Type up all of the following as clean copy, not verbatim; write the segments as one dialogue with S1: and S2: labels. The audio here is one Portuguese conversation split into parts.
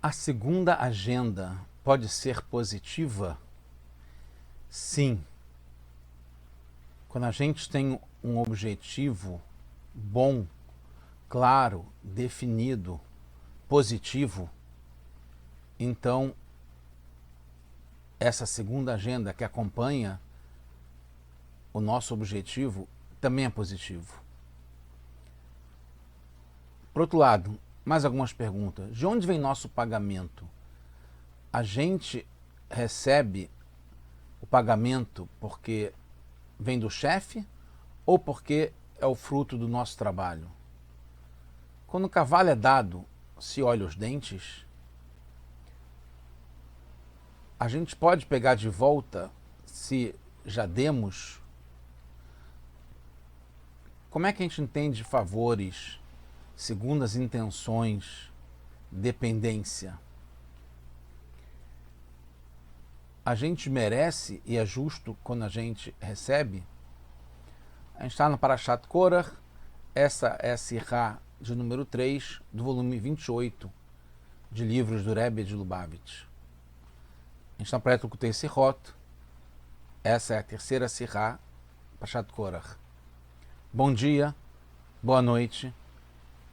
S1: A segunda agenda pode ser positiva? Sim. Quando a gente tem um objetivo bom, claro, definido, positivo, então essa segunda agenda que acompanha o nosso objetivo também é positivo. Por outro lado, mais algumas perguntas. De onde vem nosso pagamento? A gente recebe o pagamento porque vem do chefe ou porque é o fruto do nosso trabalho? Quando o cavalo é dado, se olha os dentes, a gente pode pegar de volta se já demos? Como é que a gente entende favores, segundas intenções, dependência? A gente merece e é justo quando a gente recebe? A gente está no Parashat Korach, essa é a Sirá de número 3 do volume 28 de livros do Rebbe de Lubavitch. A gente está no Projeto Kutei Sirot, essa é a terceira Sirá, Parashat Korach. Bom dia, boa noite,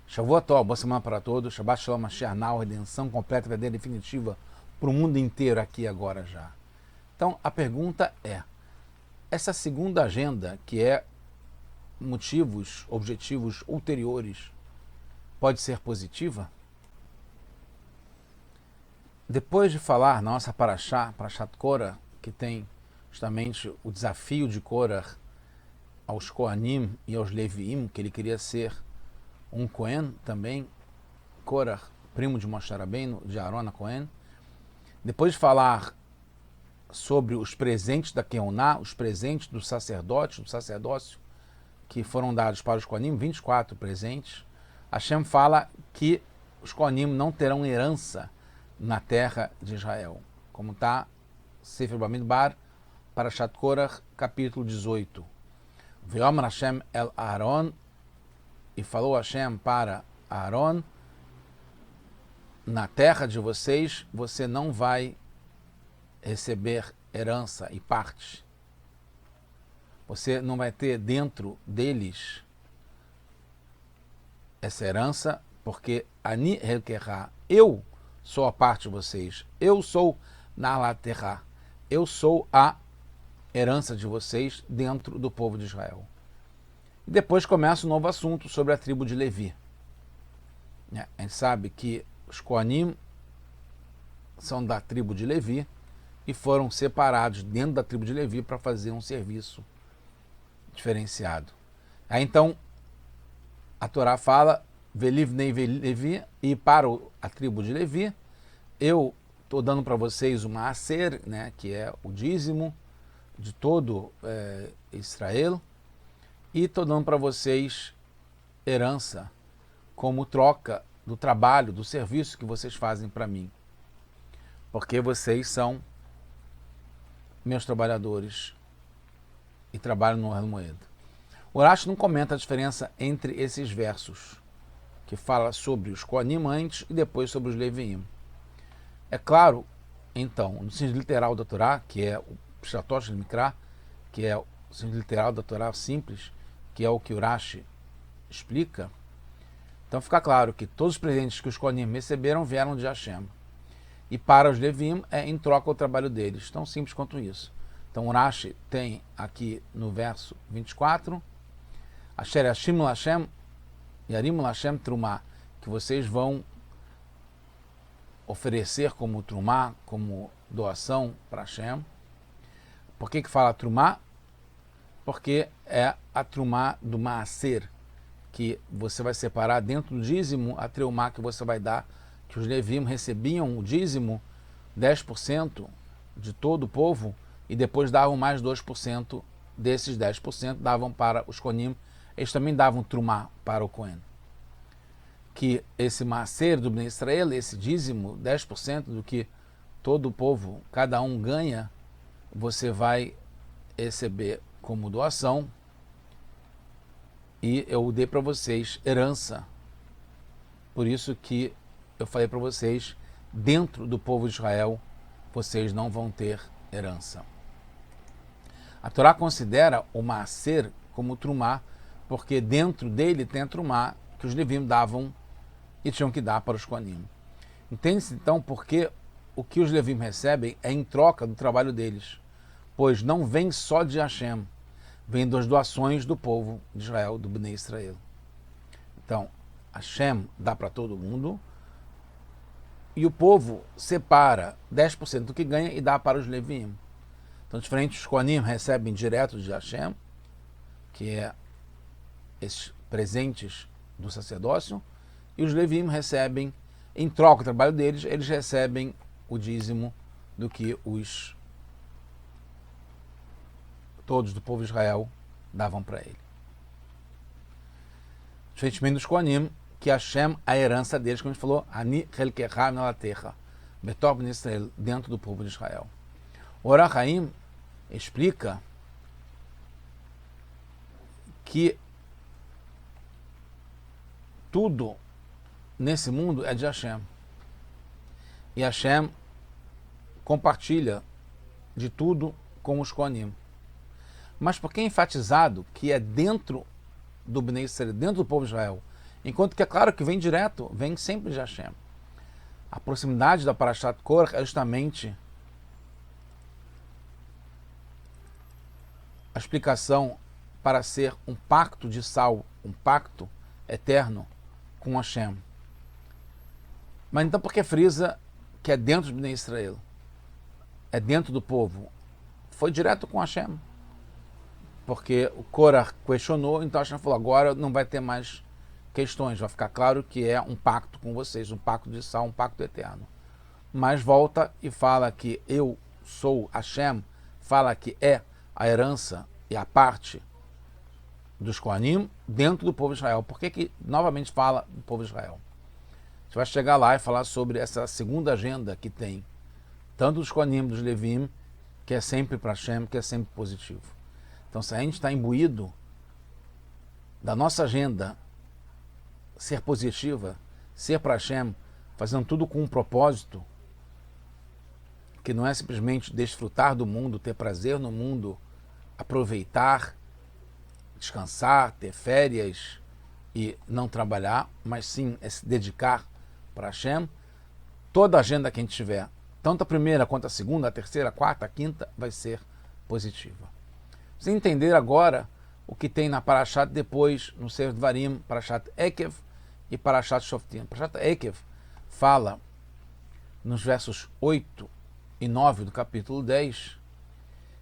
S1: Shavua Tov, boa semana para todos, Shabbat Shalom, Mashiach Nau, redenção completa, verdadeira e definitiva para o mundo inteiro aqui agora já. Então a pergunta é, essa segunda agenda, que é motivos, objetivos ulteriores, pode ser positiva? Depois de falar na nossa Parashat Korach, que tem justamente o desafio de Korach aos Kohanim e aos Leviim, que ele queria ser um Kohen também, Korach, primo de Moshe Rabbeinu, de Aaron a Kohen. Depois de falar sobre os presentes da Keuná, os presentes do sacerdócio, que foram dados para os Kohanim, 24 presentes, Hashem fala que os Kohanim não terão herança na terra de Israel, como está Sefer Bamidbar, Parashat Korach, capítulo 18. Ve'omer Hashem el Aaron, e falou Hashem para Aaron, na terra de vocês, você não vai receber herança e parte. Você não vai ter dentro deles essa herança, porque Ani Helkerá, eu sou a parte de vocês, eu sou Nalaterá, eu sou a herança de vocês dentro do povo de Israel. E depois começa um novo assunto sobre a tribo de Levi. A gente sabe que os Kohanim são da tribo de Levi e foram separados dentro da tribo de Levi para fazer um serviço diferenciado. Aí então a Torá fala Velivnei Levi, e para a tribo de Levi eu estou dando para vocês uma aser, né, que é o dízimo de todo Israel, e estou dando para vocês herança como troca do trabalho, do serviço que vocês fazem para mim, porque vocês são meus trabalhadores e trabalham no Ohel Moed. O Rashi não comenta a diferença entre esses versos, que fala sobre os Kohanim antes e depois sobre os Leviim. É claro, então, no sentido literal da Torá, que é o Pshatosh Mikra, que é o sentido literal da Torá simples, que é o que o Rashi explica, então fica claro que todos os presentes que os Kohanim receberam vieram de Hashem. E para os Leviim é em troca o trabalho deles, tão simples quanto isso. Então o Rashi tem aqui no verso 24, Asher Yashim Lashem, Yarim Lashem Trumá, que vocês vão oferecer como Trumá, como doação para Hashem. Por que fala Trumá? Porque é a Trumá do Maaser, que você vai separar dentro do dízimo a Trumá que você vai dar, que os Leviim recebiam o dízimo, 10% de todo o povo, e depois davam mais 2% desses 10%, davam para os Kohanim, eles também davam Trumá para o Kohen. Que esse Maaser do Bnei Israel, esse dízimo, 10% do que todo o povo, cada um ganha, você vai receber como doação, e eu dei para vocês herança. Por isso que eu falei para vocês dentro do povo de Israel, vocês não vão ter herança. A Torá considera o Maaser como Trumá, porque dentro dele tem a Trumá que os Levim davam e tinham que dar para os Kohanim. Entende-se então porque o que os Levim recebem é em troca do trabalho deles, pois não vem só de Hashem, vem das doações do povo de Israel, do Bnei Israel. Então, Hashem dá para todo mundo e o povo separa 10% do que ganha e dá para os Levim. Então, diferente, os Kohanim recebem direto de Hashem, que é esses presentes do sacerdócio, e os Levim recebem, em troca do trabalho deles, eles recebem o dízimo do que todos do povo de Israel davam para ele. Diferentemente dos Kohanim, que Hashem, a herança deles, como a gente falou, Ani Helkecha Nalatecha, Betor Bnei Israel, dentro do povo de Israel. O Or HaChaim explica que tudo nesse mundo é de Hashem. E Hashem compartilha de tudo com os Kohanim. Mas por que é enfatizado que é dentro do Bnei Israel, dentro do povo de Israel? Enquanto que é claro que vem direto, vem sempre de Hashem. A proximidade da Parashat Korach é justamente a explicação para ser um pacto de sal, um pacto eterno com Hashem. Mas então por que frisa que é dentro do Bnei Israel? É dentro do povo? Foi direto com Hashem. Porque o Korach questionou, então Hashem falou, agora não vai ter mais questões, vai ficar claro que é um pacto com vocês, um pacto de sal, um pacto eterno. Mas volta e fala que eu sou Hashem, fala que é a herança e a parte dos Kohanim dentro do povo de Israel. Por que novamente fala do povo de Israel? A gente vai chegar lá e falar sobre essa segunda agenda que tem, tanto dos Kohanim, dos Levim, que é sempre para Hashem, que é sempre positivo. Então, se a gente está imbuído da nossa agenda ser positiva, ser para Hashem, fazendo tudo com um propósito, que não é simplesmente desfrutar do mundo, ter prazer no mundo, aproveitar, descansar, ter férias e não trabalhar, mas sim é se dedicar para Hashem, toda a agenda que a gente tiver, tanto a primeira quanto a segunda, a terceira, a quarta, a quinta, vai ser positiva. Você entender agora o que tem na Parashat depois, no Sefer Dvarim, Parashat Ekev e Parashat Shoftim. Parashat Ekev fala, nos versos 8 e 9 do capítulo 10,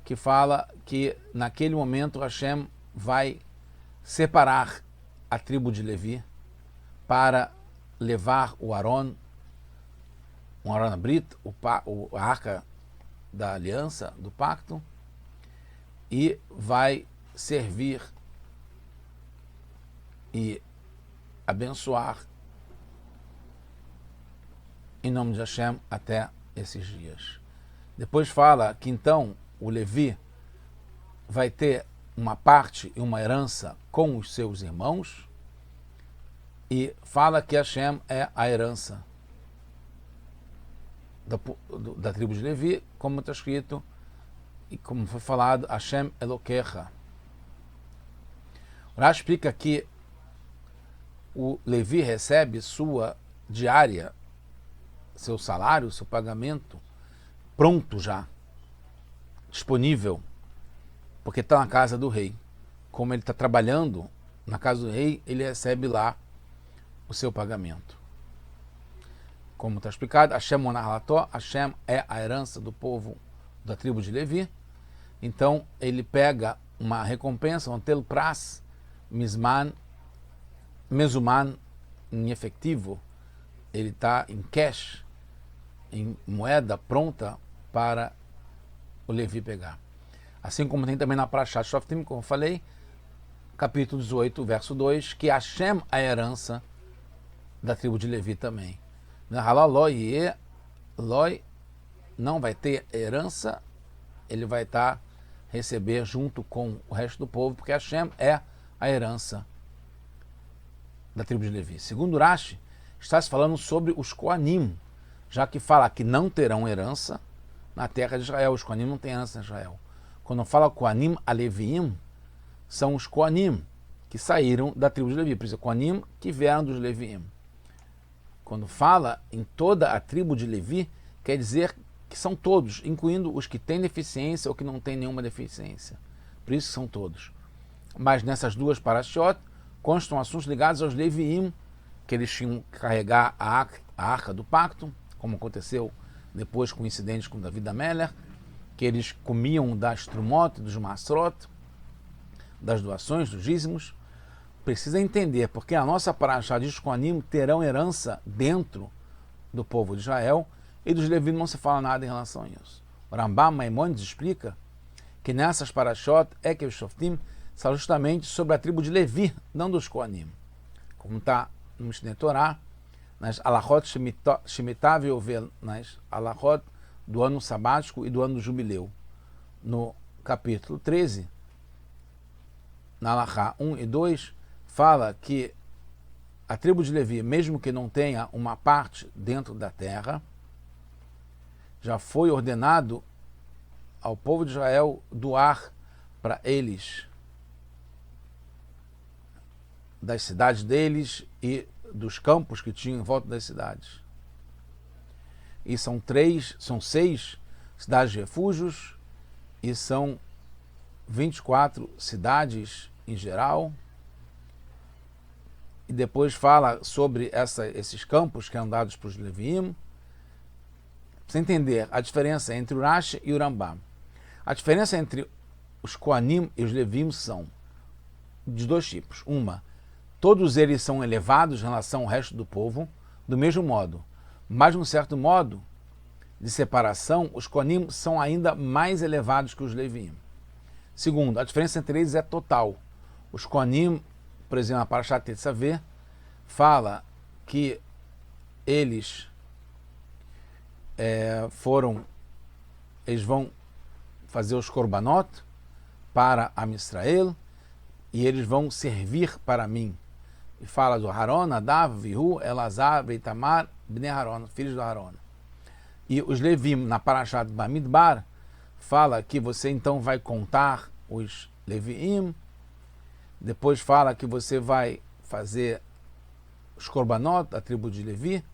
S1: que fala que naquele momento Hashem vai separar a tribo de Levi para levar o Aron, o Aron Abrit, a arca da aliança, do pacto, e vai servir e abençoar em nome de Hashem até esses dias. Depois fala que então o Levi vai ter uma parte e uma herança com os seus irmãos e fala que Hashem é a herança da tribo de Levi, como está escrito e como foi falado, Hashem Elokecha. O Rashi explica que o Levi recebe sua diária, seu salário, seu pagamento, pronto já, disponível, porque está na casa do rei. Como ele está trabalhando na casa do rei, ele recebe lá o seu pagamento. Como está explicado, Hashem Monarlató, Hashem é a herança do povo da tribo de Levi. Então ele pega uma recompensa, um tel pras, mezuman, em efetivo, ele está em cash, em moeda pronta para o Levi pegar. Assim como tem também na Parashat Shoftim, como eu falei, capítulo 18, verso 2, que Hashem a herança da tribo de Levi também. Loi não vai ter herança, ele vai receber junto com o resto do povo, porque Hashem é a herança da tribo de Levi. Segundo Rashi, está se falando sobre os Kohanim, já que fala que não terão herança na terra de Israel. Os Koanim não têm herança em Israel. Quando fala Koanim Aleviim, são os Koanim que saíram da tribo de Levi. Por isso, Koanim que vieram dos Leviim. Quando fala em toda a tribo de Levi, quer dizer que são todos, incluindo os que têm deficiência ou que não têm nenhuma deficiência. Por isso são todos. Mas nessas duas parashiot constam assuntos ligados aos Leviim, que eles tinham que carregar a arca do pacto, como aconteceu depois com incidentes com Davi da Meller, que eles comiam das trumot, dos masrot, das doações, dos dízimos. Precisa entender, porque a nossa parashá diz que os Koanim terão herança dentro do povo de Israel, e dos Levi não se fala nada em relação a isso. O Rambam Maimonides explica que nessas parashot é que os Shoftim são justamente sobre a tribo de Levi, não dos Koanim. Como está no Mishneh Torah, nas alachot Shemitah Ve'ovel, nas alachot do ano sabático e do ano do jubileu. No capítulo 13, na alachá 1 e 2, fala que a tribo de Levi, mesmo que não tenha uma parte dentro da terra, já foi ordenado ao povo de Israel doar para eles das cidades deles e dos campos que tinham em volta das cidades. E são 6 cidades de refúgios e são 24 cidades em geral. E depois fala sobre esses campos que eram dados para os Leviim. Para você entender a diferença entre o Rashi e o Rambam. A diferença entre os Koanim e os Leviim são de dois tipos. Uma, todos eles são elevados em relação ao resto do povo, do mesmo modo. Mas, de um certo modo de separação, os Koanim são ainda mais elevados que os Leviim. Segundo, a diferença entre eles é total. Os Koanim, por exemplo, a Parashat Tetzaveh, fala que eles vão fazer os korbanot para Am Israel e eles vão servir para mim. E fala do Haron, Nadav, Vihu, Elazar, Beitamar, Bnei Haron, filhos do Haron. E os Levim, na Parashat Bamidbar, fala que você então vai contar os Leviim, depois fala que você vai fazer os korbanot da tribo de Levi,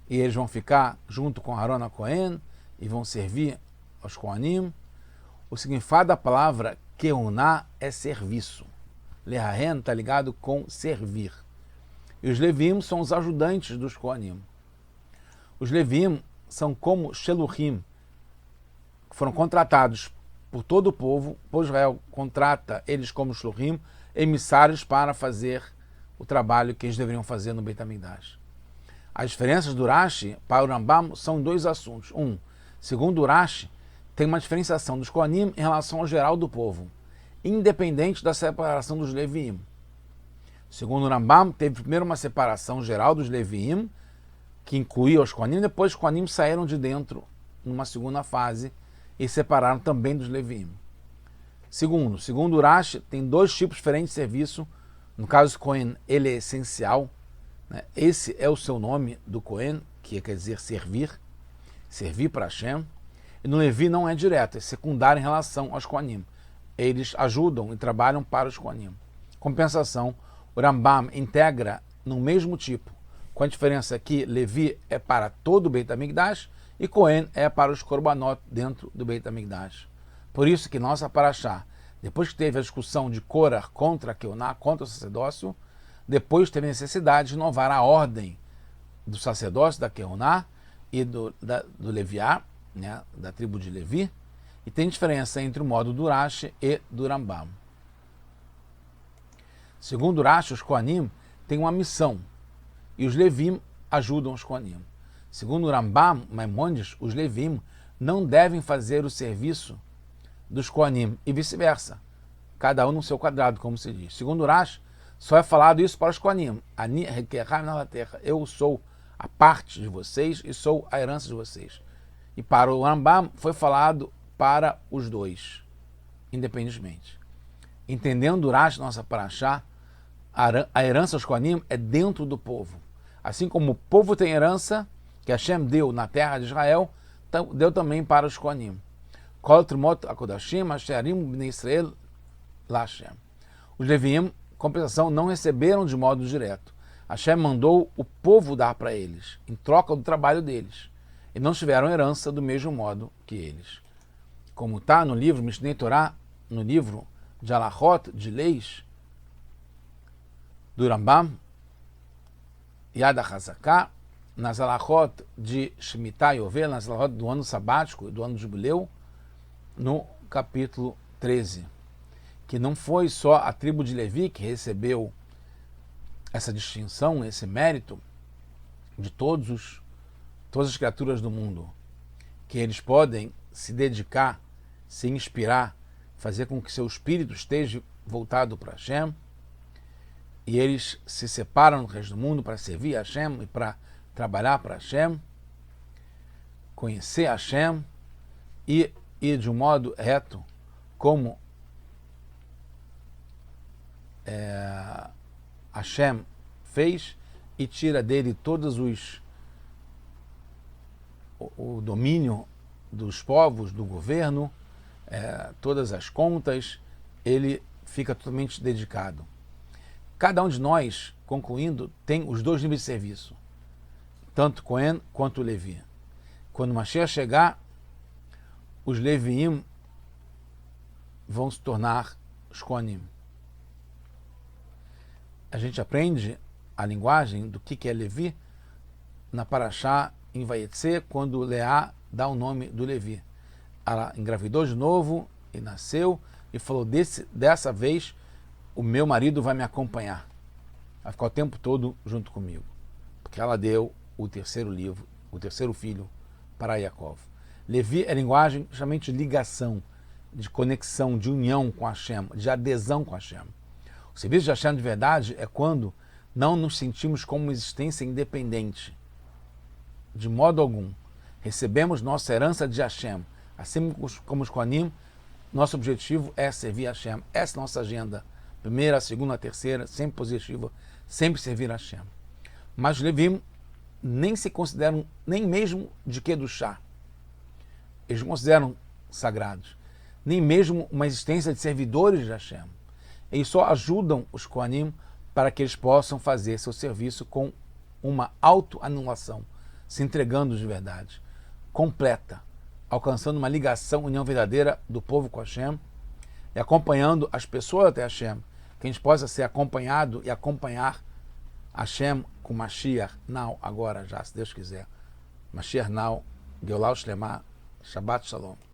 S1: e eles vão ficar junto com Aron a Cohen e vão servir aos Koanim. O significado da palavra Keuná é serviço. Lehahen está ligado com servir. E os Levim são os ajudantes dos Koanim. Os Levim são como Sheluchim, que foram contratados por todo o povo de Israel contrata eles como Sheluchim, emissários para fazer o trabalho que eles deveriam fazer no Beit HaMikdash. As diferenças do Rashi para o Rambam são dois assuntos. Segundo o Rashi, tem uma diferenciação dos Koanim em relação ao geral do povo, independente da separação dos Leviim. Segundo o Rambam, teve primeiro uma separação geral dos Leviim, que incluía os Koanim, depois os Koanim saíram de dentro numa segunda fase e separaram também dos Leviim. Segundo o Rashi, tem dois tipos diferentes de serviço. No caso do Kohen, ele é essencial, né? Esse é o seu nome do Kohen, que quer dizer servir para Hashem. E no Levi não é direto, é secundário em relação aos Koanim. Eles ajudam e trabalham para os Koanim. Compensação, o Rambam integra no mesmo tipo, com a diferença que Levi é para todo o Beit HaMikdash e Kohen é para os Korbanot dentro do Beit HaMikdash. Por isso que nossa Parashá, depois que teve a discussão de Korah contra a Keuná, contra o sacerdócio, depois teve necessidade de inovar a ordem do sacerdócio, da Keuná e do Leviá, né, da tribo de Levi, e tem diferença entre o modo do Rashi e do Rambam. Segundo o Rashi, os Koanim têm uma missão, e os Levim ajudam os Koanim. Segundo o Rambam Maimonides, os Levim não devem fazer o serviço dos Koanim, e vice-versa, cada um no seu quadrado, como se diz. Segundo o Rashi, só é falado isso para os Koanim. Ani requerra na terra. Eu sou a parte de vocês e sou a herança de vocês. E para o Rambam foi falado para os dois, independentemente. Entendendo o Rashi, nossa Parashá, a herança dos Koanim é dentro do povo. Assim como o povo tem herança, que Hashem deu na terra de Israel, deu também para os Kohanim. Kol Trimot Akodashim Asherim Bnei Israel LaHashem. Os Leviim, compensação, não receberam de modo direto. Hashem mandou o povo dar para eles, em troca do trabalho deles. E não tiveram herança do mesmo modo que eles. Como está no livro Mishnei Torah, no livro de Halachot, de leis, do Rambam, Yad HaChazaká, nas Halachot de Shemitah e Yovel, nas Halachot do ano sabático e do ano de jubileu, no capítulo 13, que não foi só a tribo de Levi que recebeu essa distinção, esse mérito de todas as criaturas do mundo, que eles podem se dedicar, se inspirar, fazer com que seu espírito esteja voltado para Hashem, e eles se separam do resto do mundo para servir a Hashem e para trabalhar para Hashem, conhecer Hashem e ir de um modo reto, como Hashem fez, e tira dele todos o domínio dos povos, do governo, todas as contas, ele fica totalmente dedicado. Cada um de nós, concluindo, tem os dois níveis de serviço, tanto Cohen quanto Levi. Quando o Mashiach chegar, os Leviim vão se tornar os Kohanim. A gente aprende a linguagem do que é Levi na Parashá em Vayetze, quando Leá dá o nome do Levi. Ela engravidou de novo e nasceu e falou, dessa vez o meu marido vai me acompanhar, vai ficar o tempo todo junto comigo, porque ela deu o terceiro filho para Yaakov. Levi é linguagem justamente de ligação, de conexão, de união com Hashem, de adesão com Hashem. O serviço de Hashem de verdade é quando não nos sentimos como uma existência independente, de modo algum. Recebemos nossa herança de Hashem, assim como os Kohanim. Nosso objetivo é servir a Hashem. Essa é a nossa agenda. Primeira, segunda, terceira, sempre positiva, sempre servir a Hashem. Mas os Levim nem se consideram, nem mesmo de Kedushá. Eles não consideram sagrados, nem mesmo uma existência de servidores de Hashem. Eles só ajudam os Kohanim para que eles possam fazer seu serviço com uma autoanulação, se entregando de verdade, completa, alcançando uma ligação, união verdadeira do povo com Hashem e acompanhando as pessoas até Hashem, que a gente possa ser acompanhado e acompanhar Hashem com Mashiach now, agora já, se Deus quiser. Mashiach now, Geulah Shlemah, Shabbat Shalom.